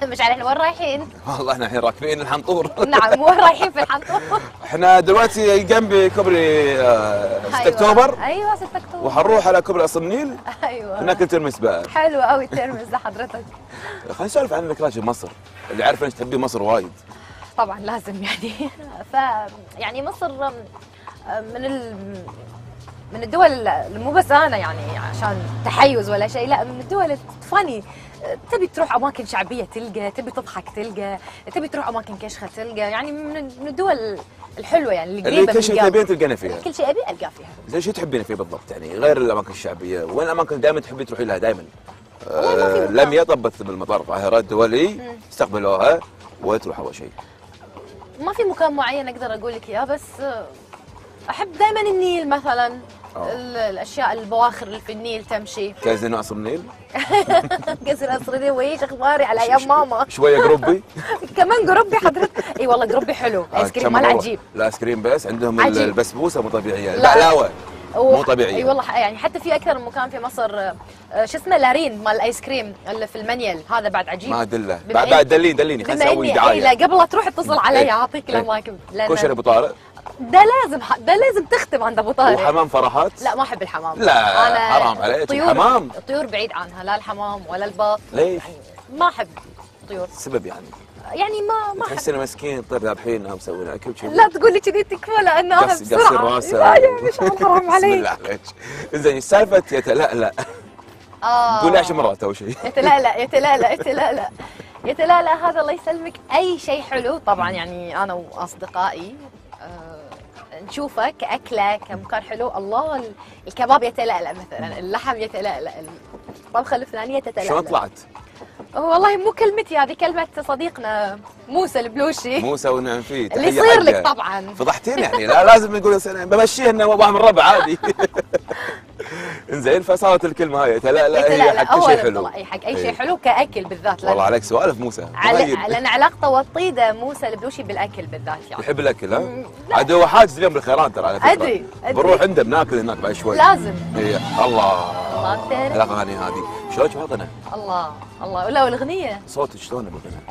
مش عارف احنا وين رايحين؟ والله احنا الحين راكبين الحنطور. نعم وين رايحين في الحنطور؟ احنا دلوقتي جنب كوبري 6 اكتوبر. ايوه 6 اكتوبر. وحنروح على كوبري قصر النيل. ايوه هناك الترمس بقى. حلو قوي الترمس ده حضرتك. خلينا نسولف عن ذكريات مصر، اللي عارف انك تحبي مصر وايد. طبعا لازم يعني يعني مصر من الدول مو بس انا يعني عشان تحيز ولا شيء، لا من الدول الفاني. تبي تروح اماكن شعبيه تلقى، تبي تضحك تلقى، تبي تروح اماكن كشخه تلقى، يعني من الدول الحلوه يعني اللي قريبه، كل شيء تبين تلقينا فيها. كل شيء ابي القاه فيها. زين شو تحبين فيه بالضبط يعني غير الاماكن الشعبيه؟ وين الاماكن دائما تحبي تروحي لها دائما؟ لم يطبث بالمطار القاهره الدولي استقبلوها وتروح اول شيء. ما في مكان معين اقدر اقول لك اياه، بس احب دائما النيل مثلا. الاشياء البواخر اللي في النيل تمشي. كازينو قصر النيل. كازينو قصر النيل، وايش اخباري على ايام ماما. شويه قروبي. كمان قروبي حضرتك. اي والله قروبي حلو، ايس كريم مال عجيب. الايس كريم بس عندهم عجيب. البسبوسه مو طبيعيه، البقلاوه مو طبيعيه. اي والله يعني حتى في اكثر من مكان في مصر شو اسمه لارين مال الايس كريم اللي في المنيل، هذا بعد عجيب. ما ادله بعد دليني خليني اسوي دعايه. لا قبل لا تروح اتصل علي اعطيك الاماكن. كشري ابو طارق ده لازم تختم عند ابو طارق. وحمام فرحات. لا ما احب الحمام. لا أنا حرام عليك الحمام. الطيور بعيد عنها، لا الحمام ولا البط. ليش؟ يعني ما احب الطيور. السبب يعني ما تحس انه مسكين طيب ذابحينها مسوي لها اكل كذي. لا تقول لي كذي تكفى لانه انا بسرعه. قص راسه. لا يا مش حرام عليك. بسم الله عليك. زين سالفه يتلألأ. قولي 10 مرات اول شيء. يتلألأ هذا الله يسلمك اي شيء حلو طبعا، يعني انا واصدقائي نشوفه كأكلة كمكان حلو. الله الكباب يتلألأ مثلا، اللحم يتلألأ، الطبخة الفلانية تتلألأ. شلون طلعت؟ والله مو كلمتي هذه، كلمة صديقنا موسى البلوشي. موسى ونعم فيه. اللي يصير لك طبعا. فضحتيني يعني، لا لازم نقول بمشيها انه واحد من الربع عادي. انزين فصارت الكلمه هاي يتلألأ هي حق كل شيء حلو. حق اي شيء حلو كاكل بالذات. والله عليك سوالف موسى. لان علاقته وطيده موسى البلوشي بالاكل بالذات يعني. يحب الاكل ها؟ عاد هو حاجز اليوم بالخيران ترى على فكره. ادري بنروح عنده بناكل هناك بعد شوي. لازم. اي الله الاغاني هذه شلون تحطنا؟ الله ولا والاغنيه صوتك شلون بالغنى؟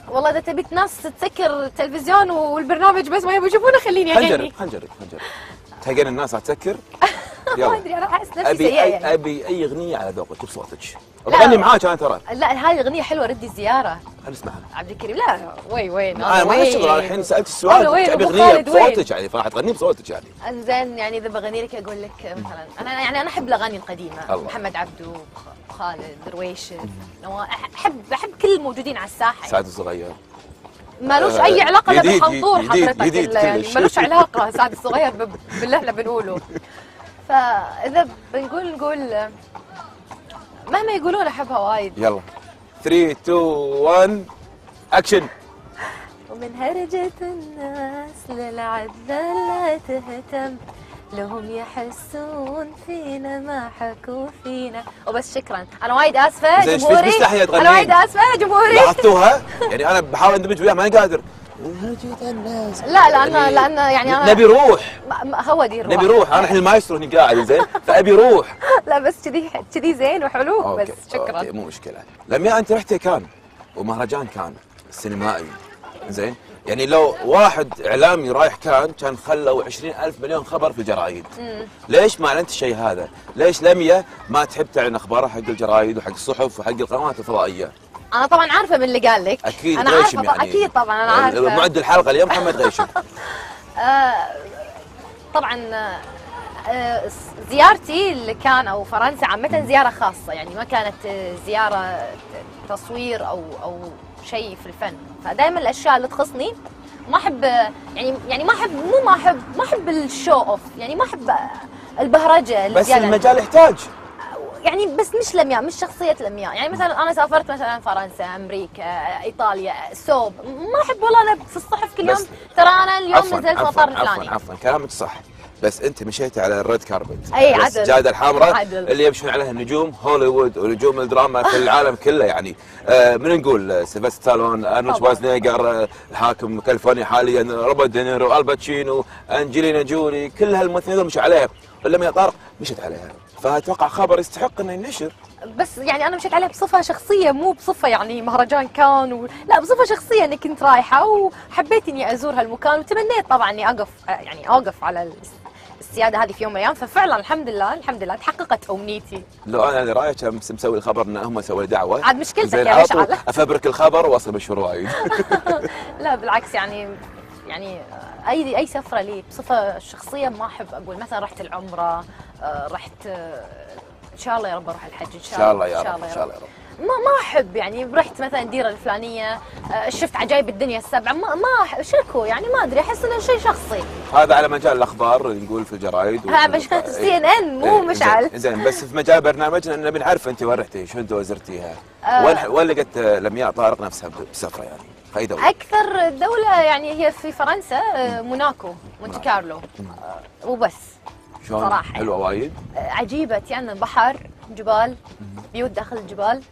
والله اذا تبي ناس تسكر التلفزيون والبرنامج بس ما يبغوا يشوفونه خليني اغني. خنجرك تهقين الناس راح تسكر. ما ادري انا احس نفسي سيئه يعني. ابي اي اغنيه على ذوقك بصوتك. بغني معاك انا ترى. لا هذه اغنيه حلوه، ردي الزياره. خلينا نسمعها. عبد الكريم. لا وين انا ما شغل، انا الحين سالت السؤال تبي اغنيه بصوتك يعني فراح تغني بصوتك يعني. انزين يعني اذا بغني لك اقول لك مثلا انا احب الاغاني القديمه. محمد عبده، خالد رويشد، احب كل الموجودين على الساحه. سعد الصغير مالوش اي علاقه لا بالحنطور حضرتك، يعني مالوش علاقه سعد الصغير باللي احنا بنقوله. فاذا نقول مهما يقولون احبها وايد. يلا 3 2 1 اكشن. ومن هرجة الناس للعدل لا تهتم، لهم يحسون فينا ما حكوا فينا. وبس شكرا، انا وايد اسفه جمهوري. انا وايد اسفه جمهوري. لاحظتوها؟ يعني انا بحاول اندمج وياها ماني قادر. لا لان يعني انا نبي روح. هو دي الروح. نبي روح، انا الحين المايسترو هني قاعد زين فابي روح. لا بس كذي زين وحلو. بس شكرا. أوكي مو مشكله. لما انت رحتي كان ومهرجان كان سينمائي زين، يعني لو واحد اعلامي رايح كان خلوا 20,000 مليون خبر في الجرايد. ليش ما اعلنت الشيء هذا؟ ليش لميا ما تحب تعلن اخبارها حق الجرايد وحق الصحف وحق القنوات الفضائيه؟ انا طبعا عارفه من اللي قال لك. اكيد انا غيشم يعني. اكيد طبعا انا عارفه. معد الحلقه اليوم محمد غيشم. طبعا زيارتي لكان او فرنسا عامه زياره خاصه، يعني ما كانت زياره تصوير او شيء في الفن. فدائما الاشياء اللي تخصني ما احب يعني ما احب الشو اوف، يعني ما احب البهرجه. بس المجال يحتاج يعني، بس مش لمياء، مش شخصية لمياء. يعني مثلا أنا سافرت مثلا فرنسا، أمريكا، إيطاليا، سوب، ما أحب والله أنا في الصحف كل يوم ترى أنا اليوم نزلت مطار الفلاني. عفوا كلامك صح، بس أنت مشيتي على الريد كاربت. أي عدل. السجادة الحمراء اللي يمشون عليها نجوم هوليوود ونجوم الدراما في العالم كله يعني. من نقول سيلفستر ستالون، أرنولد شوارزنيجر، الحاكم كاليفورنيا حاليا، روبرت دينيرو، الباتشينو، أنجلينا جولي، كل هالممثلين مشوا عليها. لما يا طارق مشت عليها. فاتوقع خبر يستحق انه ينشر. بس يعني انا مشيت عليه بصفه شخصيه، مو بصفه يعني مهرجان كان لا، بصفه شخصيه اني كنت رايحه وحبيت اني ازور هالمكان، وتمنيت طبعا اني اوقف على السياده هذه في يوم من الايام. ففعلا الحمد لله تحققت امنيتي. لو انا اللي رايح مسوي الخبر ان هم سووا لي دعوه عاد مشكلتك زين، يا مشعل. افبرك الخبر واصل مشهور وايد. لا بالعكس، يعني اي سفره لي بصفه شخصيه ما احب اقول مثلا رحت العمره، رحت ان شاء الله يا رب اروح الحج ان شاء الله يا رب. ان شاء الله يا رب. ما احب يعني رحت مثلا الديره الفلانيه، شفت عجائب الدنيا السبعه، ما شكو يعني ما ادري، احس انه شيء شخصي. هذا على مجال الاخبار نقول في الجرايد مجال CNN مو مشعل. زين بس في مجال برنامجنا نبي نعرف انت وين رحتي، شو انت وزرتيها؟ وين لقيت لمياء طارق نفسها بسفره يعني؟ في اي دوله؟ اكثر دوله يعني هي في فرنسا، موناكو، مونte كارلو، وبس. شلون؟ صراحه حلوه وايد؟ عجيبه يعني، بحر، جبال، بيوت داخل الجبال.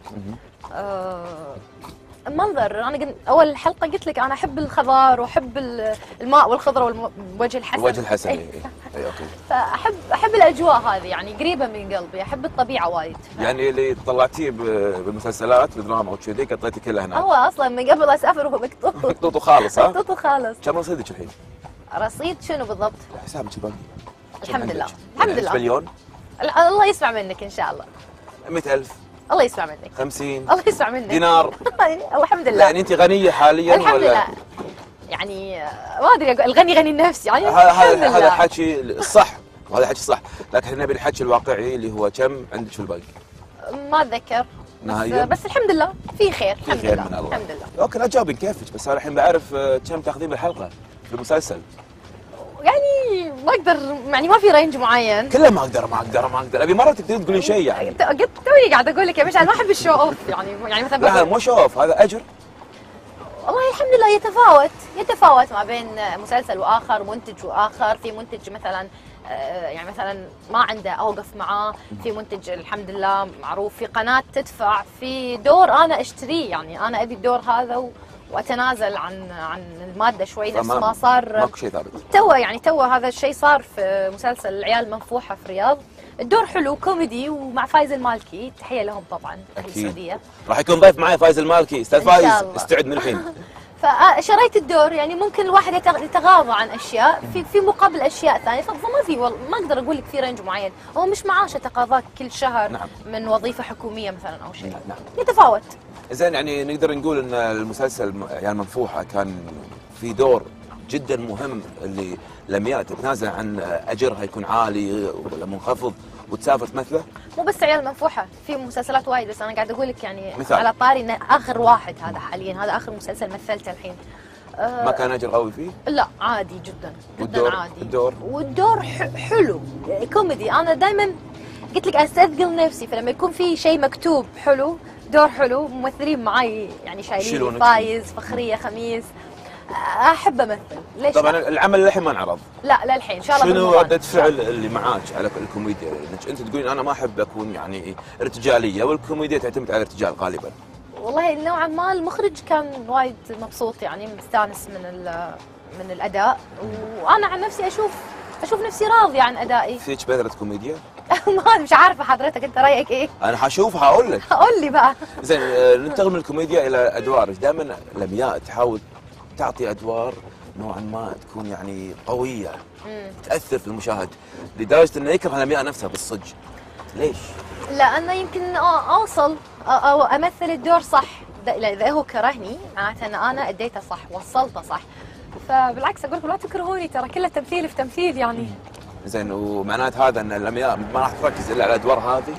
المنظر، انا اول حلقه قلت لك انا احب الخضار واحب الماء والخضره والوجه الحسن. الوجه الحسن. اي اوكي. فاحب الاجواء هذه يعني، قريبه من قلبي، احب الطبيعه وايد. يعني اللي طلعتيه بالمسلسلات بالدراما وكذي قطيتي كلها هناك؟ هو اصلا من قبل اسافر وهو مكتوب. مكتوط خالص. ها؟ مكتوط خالص. كم رصيدك الحين؟ رصيد شنو بالضبط؟ حسابك البنكي. الحمد لله الحمد لله. مليون؟ الله يسمع منك ان شاء الله. 100,000؟ الله يسمع منك. 50؟ الله يسمع منك. دينار؟ الحمد لله. يعني انت غنيه حاليا الحمد ولا؟ لله. يعني ما ادري، الغني غني النفس يعني. هذا الحكي الصح، وهذا الحكي صح، لكن احنا نبي الحكي الواقعي اللي هو كم عندك في البنك؟ ما اتذكر نهائيا. بس الحمد لله في خير. في خير من الله. الحمد لله. اوكي لا تجاوبين كيفك، بس انا الحين بعرف كم تاخذين بالحلقه في المسلسل. يعني ما اقدر، يعني ما في رينج معين. كله ما اقدر ابي مره تقدرين تقولين شيء يعني. توي قاعده اقول لك يا مشعل ما احب الشو اوف يعني مثلا لا مو شو اوف، هذا اجر. والله الحمد لله يتفاوت ما بين مسلسل واخر، منتج واخر. في منتج مثلا يعني مثلا ما عنده اوقف معاه، في منتج الحمد لله معروف، في قناه تدفع، في دور انا اشتريه، يعني انا ابي الدور هذا واتنازل عن الماده شوي، نفس ما صار. ماكو شيء ثابت. تو هذا الشيء صار في مسلسل العيال المنفوحه في الرياض. الدور حلو كوميدي ومع فايز المالكي، تحيه لهم طبعا اهل السعوديه. راح يكون ضيف معي فايز المالكي. استاذ فايز استعد من الحين. فشريت الدور، يعني ممكن الواحد يتغاضى عن اشياء في مقابل اشياء ثانيه، فما في ما اقدر اقول لك في رينج معين، هو مش معاش تقاضاك كل شهر. نعم. من وظيفه حكوميه مثلا او شيء. نعم. يتفاوت. زين، يعني نقدر نقول ان المسلسل عيال منفوحه كان في دور جدا مهم، اللي لمياء تتنازل عن اجرها يكون عالي ولا منخفض وتسافر تمثله. مو بس عيال منفوحه، في مسلسلات وايد، بس انا قاعد اقول لك يعني مثال. على طاري انه اخر واحد هذا حاليا، هذا اخر مسلسل مثلته الحين. ما كان اجر قوي فيه؟ لا عادي جدا عادي. والدور حلو كوميدي. انا دائما قلت لك استثقل نفسي، فلما يكون في شيء مكتوب حلو، دور حلو، ممثلين معي يعني شايلين، فايز، فخريه، خميس، احب امثل. ليش؟ طبعا العمل للحين ما انعرض. لا للحين ان شاء الله. شنو ردة فعل اللي معاك على الكوميديا؟ انك انت تقولين انا ما احب اكون يعني ارتجاليه، والكوميديا تعتمد على الارتجال غالبا. والله نوعا ما المخرج كان وايد مبسوط، يعني مستانس من الاداء، وانا عن نفسي اشوف نفسي راضيه عن ادائي. فيك بذره كوميديا؟ ما مش عارفه حضرتك، انت رايك ايه؟ انا حشوفها اقول لك. قول لي بقى. زين، ننتقل من الكوميديا الى ادوار. دائما لمياء تحاول تعطي ادوار نوعا ما تكون يعني قويه، تاثر في المشاهد لدرجه انه يكره لمياء نفسها بالصج. ليش؟ لا انا يمكن اوصل او امثل الدور صح. اذا هو كرهني معناته ان انا اديته صح، وصلته صح. فبالعكس اقول لكم لا تكرهوني، ترى كله تمثيل في تمثيل يعني. زين، ومعنات هذا ان لمياء ما راح تركز الا على الادوار هذه؟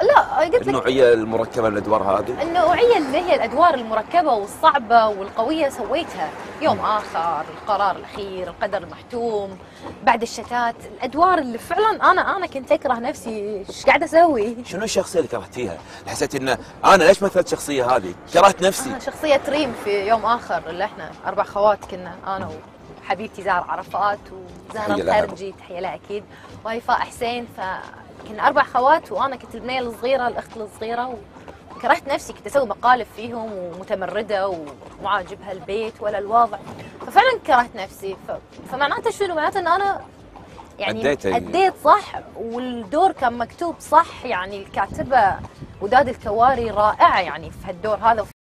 لا قلت لك النوعيه المركبه للادوار هذه، النوعيه اللي هي الادوار المركبه والصعبه والقويه سويتها. يوم اخر، القرار الاخير، القدر المحتوم، بعد الشتات، الادوار اللي فعلا انا كنت اكره نفسي، ايش قاعده اسوي؟ شنو الشخصيه اللي كرهتيها؟ حسيت ان انا ليش مثلت الشخصيه هذه؟ كرهت نفسي. شخصيه ريم في يوم اخر، اللي احنا 4 خوات كنا، انا وحبيبتي زهره عرفات وزهره الخرجي، تحيه لها اكيد، وهيفاء حسين. كنا 4 خوات، وانا كنت البنيه الصغيره، الاخت الصغيره، وكرهت نفسي، كنت اسوي مقالب فيهم ومتمرده ومو عاجبها البيت ولا الوضع، ففعلا كرهت نفسي. فمعناته شنو؟ معناته ان انا يعني أديت صح، والدور كان مكتوب صح. يعني الكاتبة وداد الكواري رائعة يعني في هالدور هذا.